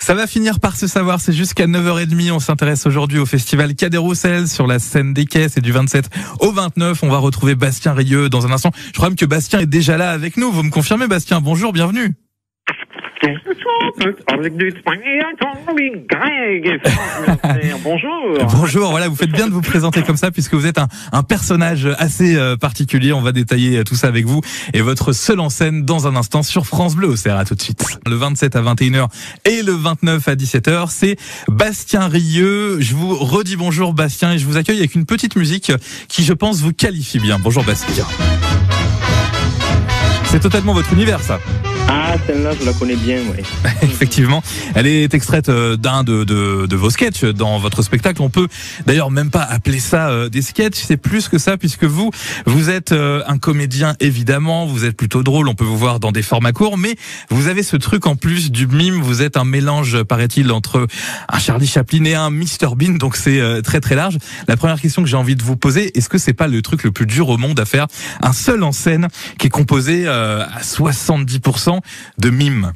Ça va finir par se savoir, c'est jusqu'à 9h30. On s'intéresse aujourd'hui au festival Cadet-Roussel sur la scène des Quais. C'est du 27 au 29. On va retrouver Bastien Rieu dans un instant. Je crois même que Bastien est déjà là avec nous. Vous me confirmez, Bastien? Bonjour, bienvenue. Bonjour. Bonjour, voilà, vous faites bien de vous présenter comme ça puisque vous êtes un personnage assez particulier. On va détailler tout ça avec vous et votre seule en scène dans un instant sur France Bleu Auxerre. À tout de suite. Le 27 à 21h et le 29 à 17h, c'est Bastien Rieu. Je vous redis bonjour Bastien et je vous accueille avec une petite musique qui, je pense, vous qualifie bien. Bonjour Bastien. C'est totalement votre univers, ça. Ah, celle-là, je la connais bien, oui. Effectivement, elle est extraite d'un de vos sketchs dans votre spectacle. On peut d'ailleurs même pas appeler ça des sketchs, c'est plus que ça puisque vous êtes un comédien évidemment, vous êtes plutôt drôle, on peut vous voir dans des formats courts, mais vous avez ce truc en plus du mime, vous êtes un mélange, paraît-il, entre un Charlie Chaplin et un Mr Bean, donc c'est très très large. La première question que j'ai envie de vous poser, est-ce que c'est pas le truc le plus dur au monde à faire, un seul en scène qui est composé à 70% de mime?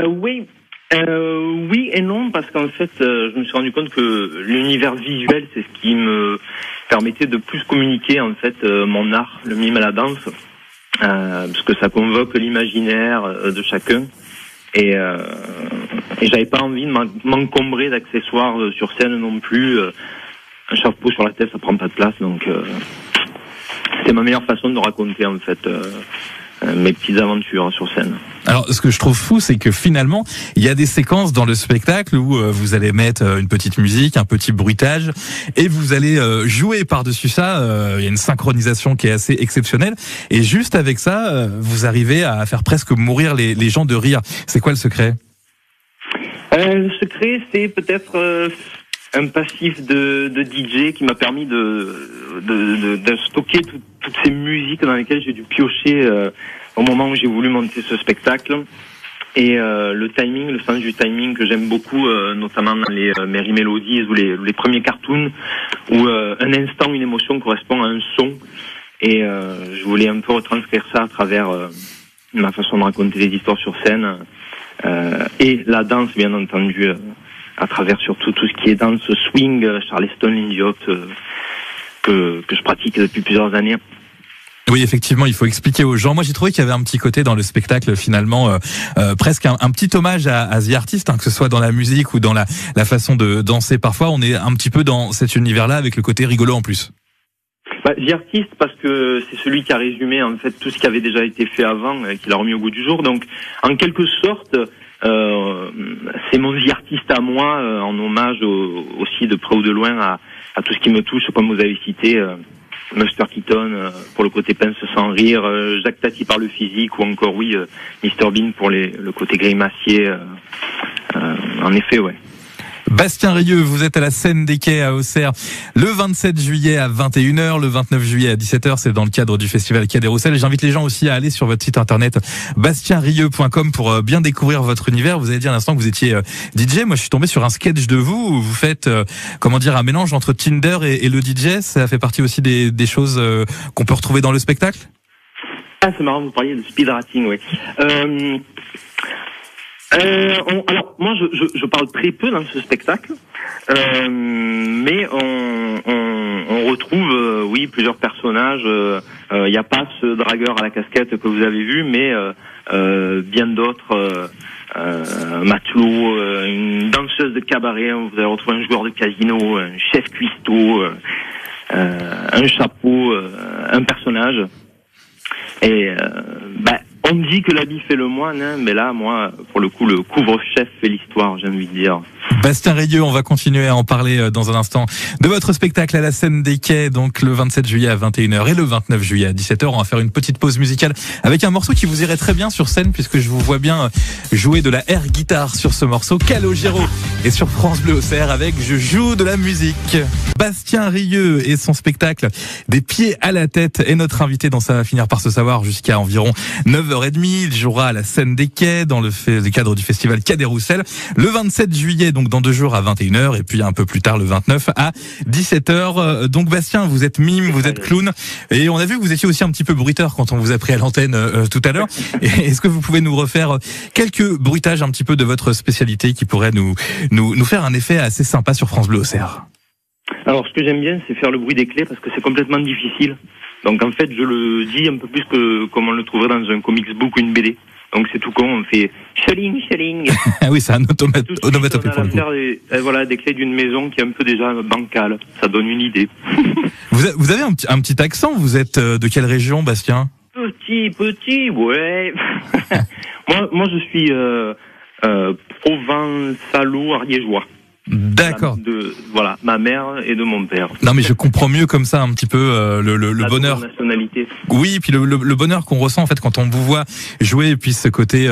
Oui. Oui et non, parce qu'en fait, je me suis rendu compte que l'univers visuel, c'est ce qui me permettait de plus communiquer, en fait, mon art, le mime à la danse, parce que ça convoque l'imaginaire de chacun. Et j'avais pas envie de m'encombrer d'accessoires sur scène non plus. Un chapeau sur la tête, ça prend pas de place, donc c'est ma meilleure façon de raconter, en fait, mes petites aventures sur scène. Alors, ce que je trouve fou, c'est que finalement, il y a des séquences dans le spectacle où vous allez mettre une petite musique, un petit bruitage, et vous allez jouer par-dessus ça. Il y a une synchronisation qui est assez exceptionnelle. Et juste avec ça, vous arrivez à faire presque mourir les gens de rire. C'est quoi le secret? Le secret, c'est peut-être un passif de DJ qui m'a permis de stocker toutes ces musiques dans lesquelles j'ai dû piocher au moment où j'ai voulu monter ce spectacle. Et le timing, le sens du timing que j'aime beaucoup, notamment dans les Merry Melodies ou les premiers cartoons, où un instant, une émotion correspond à un son. Et je voulais un peu retranscrire ça à travers ma façon de raconter les histoires sur scène. Et la danse, bien entendu, à travers surtout tout ce qui est danse swing, Charleston, Lindy Hop, que je pratique depuis plusieurs années. Oui, effectivement, il faut expliquer aux gens. Moi, j'ai trouvé qu'il y avait un petit côté dans le spectacle, finalement, presque un petit hommage à The Artist, hein, que ce soit dans la musique ou dans la façon de danser. Parfois, on est un petit peu dans cet univers-là avec le côté rigolo en plus. The Artist, parce que c'est celui qui a résumé en fait tout ce qui avait déjà été fait avant, qui l'a remis au goût du jour. Donc, en quelque sorte, c'est mon The Artist à moi, en hommage aussi de près ou de loin à tout ce qui me touche, comme vous avez cité. Buster Keaton pour le côté pince sans rire, Jacques Tati par le physique, ou encore Mr Bean pour le côté grimacier. En effet, ouais. Bastien Rieu, vous êtes à la scène des Quais à Auxerre le 27 juillet à 21h, le 29 juillet à 17h, c'est dans le cadre du festival Cadet-Roussel. Et j'invite les gens aussi à aller sur votre site internet bastienrieu.com pour bien découvrir votre univers. Vous avez dit à l'instant que vous étiez DJ. Moi, je suis tombé sur un sketch de vous où vous faites, un mélange entre Tinder et le DJ. Ça fait partie aussi des choses qu'on peut retrouver dans le spectacle? Ah, c'est marrant, vous parliez de speed rating, oui. Alors moi je parle très peu dans ce spectacle, mais on retrouve plusieurs personnages. Il n'y a pas ce dragueur à la casquette que vous avez vu, mais bien d'autres. Matelot, une danseuse de cabaret, vous allez retrouver un joueur de casino, un chef cuistot, un chapeau, un personnage. Et on dit que l'habit fait le moine, hein, mais là, moi, pour le coup, le couvre-chef fait l'histoire, j'ai envie de dire. Bastien Rieu, on va continuer à en parler dans un instant de votre spectacle à la scène des Quais, donc le 27 juillet à 21h et le 29 juillet à 17h. On va faire une petite pause musicale avec un morceau qui vous irait très bien sur scène puisque je vous vois bien jouer de la air guitare sur ce morceau. Calogero est sur France Bleu Auxerre avec Je joue de la musique. Bastien Rieu et son spectacle Des pieds à la tête est notre invité dans Ça va finir par se savoir jusqu'à environ 9h30. 1h30. Il jouera à la scène des Quais dans le cadre du festival Quai des Roussels le 27 juillet, donc dans 2 jours à 21h, et puis un peu plus tard le 29 à 17h. Donc Bastien, vous êtes mime, vous êtes clown, et on a vu que vous étiez aussi un petit peu bruiteur quand on vous a pris à l'antenne tout à l'heure. Est-ce que vous pouvez nous refaire quelques bruitages un petit peu de votre spécialité qui pourraient nous faire un effet assez sympa sur France Bleu Auxerre? Alors, ce que j'aime bien, c'est faire le bruit des clés parce que c'est complètement difficile. Donc, en fait, je le dis un peu plus que comme on le trouverait dans un comics book ou une BD. Donc, c'est tout con, on fait chaling, chaling. Ah oui, c'est un onomatopée pour le coup. Faire des clés d'une maison qui est un peu déjà bancale. Ça donne une idée. Vous avez un petit accent, vous êtes de quelle région, Bastien? Petit, ouais. moi, je suis provençalo-ariégeois. D'accord. Voilà, ma mère et de mon père. Non, mais je comprends mieux comme ça un petit peu le bonheur. Nationalité. Oui, puis le bonheur qu'on ressent en fait quand on vous voit jouer, et puis ce côté,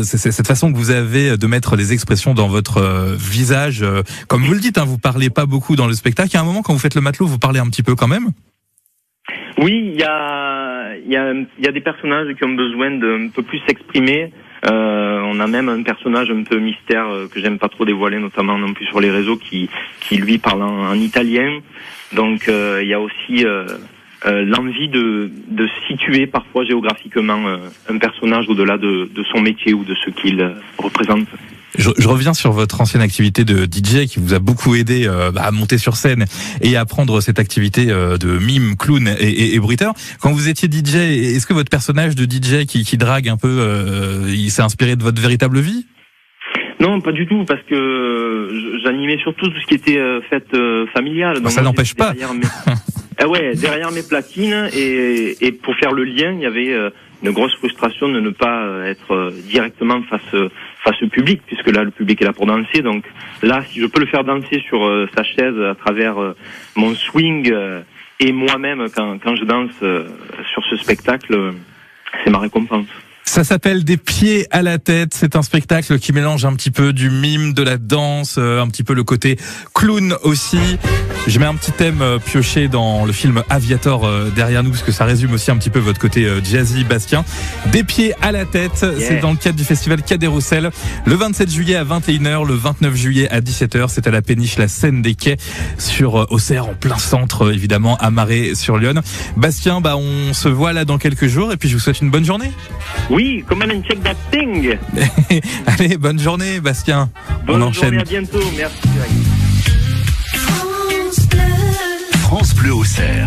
c'est cette façon que vous avez de mettre les expressions dans votre visage. Comme vous le dites, vous parlez pas beaucoup dans le spectacle. Il y a un moment quand vous faites le matelot, vous parlez un petit peu quand même. Oui, il y a des personnages qui ont besoin d'un peu plus s'exprimer. On a même un personnage un peu mystère que j'aime pas trop dévoiler, notamment non plus sur les réseaux, qui lui parle en italien. Donc il y a aussi l'envie de situer parfois géographiquement un personnage au-delà de son métier ou de ce qu'il représente. Je reviens sur votre ancienne activité de DJ qui vous a beaucoup aidé à monter sur scène et à prendre cette activité de mime, clown et bruiteur. Quand vous étiez DJ, est-ce que votre personnage de DJ qui drague un peu, il s'est inspiré de votre véritable vie? Non, pas du tout, parce que j'animais surtout tout ce qui était fête familiale. Donc ça n'empêche pas. Derrière mes platines, et pour faire le lien, il y avait une grosse frustration de ne pas être directement face au public, puisque là le public est là pour danser. Donc là, si je peux le faire danser sur sa chaise à travers mon swing et moi-même quand je danse sur ce spectacle, c'est ma récompense. Ça s'appelle Des pieds à la tête. C'est un spectacle qui mélange un petit peu du mime, de la danse, un petit peu le côté clown aussi. Je mets un petit thème pioché dans le film Aviator derrière nous, parce que ça résume aussi un petit peu votre côté jazzy, Bastien. Des pieds à la tête, yeah. C'est dans le cadre du festival Quai des Roussels. Le 27 juillet à 21h, le 29 juillet à 17h. C'est à la péniche La Scène des Quais, sur Auxerre, en plein centre, évidemment, à Marais-sur-Lyonne. Bastien, on se voit là dans quelques jours, et puis je vous souhaite une bonne journée. Oui, come on and check that thing. Allez, bonne journée, Bastien. Bonne On enchaîne. Journée, à bientôt. Merci. France Bleu Auxerre.